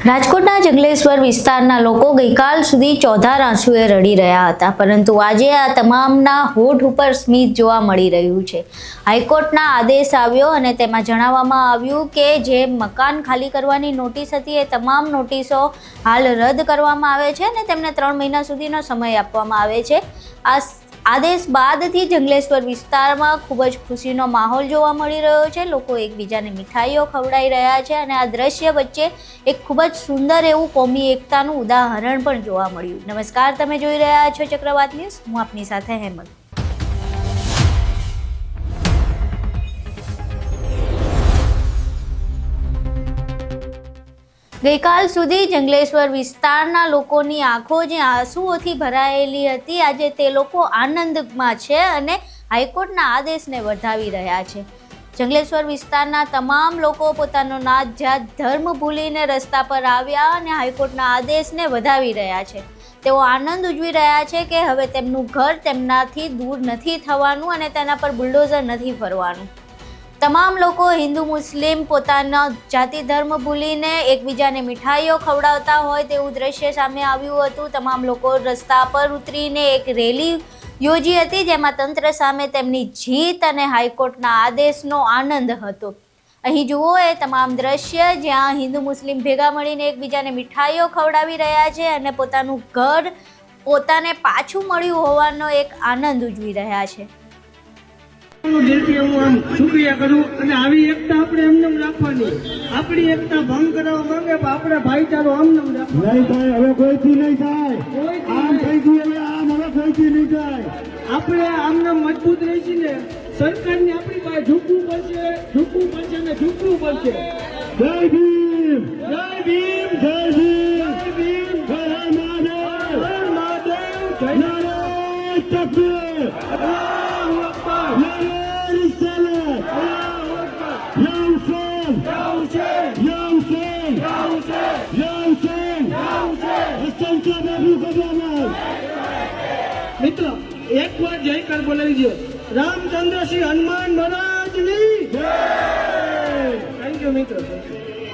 રાજકોટના જંગલેશ્વર વિસ્તારના લોકો ગઈકાલ સુધી ચોધાર આંસુએ રડી રહ્યા હતા, પરંતુ આજે આ તમામના હોઠ ઉપર સ્મિત જોવા મળી રહ્યું છે। હાઈકોર્ટના આદેશ આવ્યો અને તેમાં જણાવવામાં આવ્યું કે જે મકાન ખાલી કરવાની નોટિસ હતી એ તમામ નોટિસો હાલ રદ કરવામાં આવે છે અને તેમને 3 મહિના સુધીનો સમય આપવામાં આવે છે। આ આદેશ બાદથી જંગલેશ્વર વિસ્તારમાં ખૂબ જ ખુશીનો માહોલ જોવા મળી રહ્યો છે। લોકો એકબીજાને મીઠાઈઓ ખવડાવી રહ્યા છે અને આ દ્રશ્ય વચ્ચે એક ખૂબ જ સુંદર એવું કોમી એકતાનું ઉદાહરણ પણ જોવા મળ્યું। નમસ્કાર, તમે જોઈ રહ્યા છો ચક્રવાત ન્યૂઝ, હું આપની સાથે હેમંત। ગઈકાલ સુધી જંગલેશ્વર વિસ્તારના લોકોની આંખો જે આંસુઓથી ભરાયેલી હતી, આજે તે લોકો આનંદમાં છે અને હાઈકોર્ટના આદેશને વધાવી રહ્યા છે। જંગલેશ્વર વિસ્તારના તમામ લોકો પોતાનો નાત જાત ધર્મ ભૂલીને રસ્તા પર આવ્યા અને હાઈકોર્ટના આદેશને વધાવી રહ્યા છે। તેઓ આનંદ ઉજવી રહ્યા છે કે હવે તેમનું ઘર તેમનાથી દૂર નથી થવાનું અને તેના પર બુલડોઝર નથી ફરવાનું। તમામ લોકો હિન્દુ મુસ્લિમ પોતાના જાતિ ધર્મ ભૂલીને એકબીજાને મીઠાઈઓ ખવડાવતા હોય તેવું દ્રશ્ય સામે આવ્યું હતું। તમામ લોકો રસ્તા પર ઉતરીને એક રેલી યોજી હતી, જેમાં તંત્ર સામે તેમની જીત અને હાઈકોર્ટના આદેશનો આનંદ હતો। અહીં જુઓ એ તમામ દ્રશ્ય જ્યાં હિન્દુ મુસ્લિમ ભેગા મળીને એકબીજાને મીઠાઈઓ ખવડાવી રહ્યા છે અને પોતાનું ઘર પોતાને પાછું મળ્યું હોવાનો એક આનંદ ઉજવી રહ્યા છે। દિલથી હું આમ શુક્રિયા કરું અને આવી એકતા આપણે એમને રાખવાની। આપણી એકતા ભંગ કરવા માંગે પણ આપણે ભાઈચારો આમને રાખવાનો નહીં થાય। હવે કોઈથી નહીં થાય, આમ થઈ ગયું હવે આમ હવે કોઈથી નહીં થાય। આપણે આમને મજબૂત રહીશું ને સરકારને આપણી પાસે ઝૂકવું પડશે અને ઝૂકવું પડશે। જય ભીમ, જય ભીમ, જય ભીમ, જય ભીમ, જય મહાદેવ, જય મહાદેવ, જય નારાયણ તકબીર, અલ્લાહુ અકબર। મિત્રો એક વાર જયકાર બોલાવી દો, રામચંદ્ર શ્રી હનુમાન મહારાજની જય। થેન્ક યુ મિત્રો।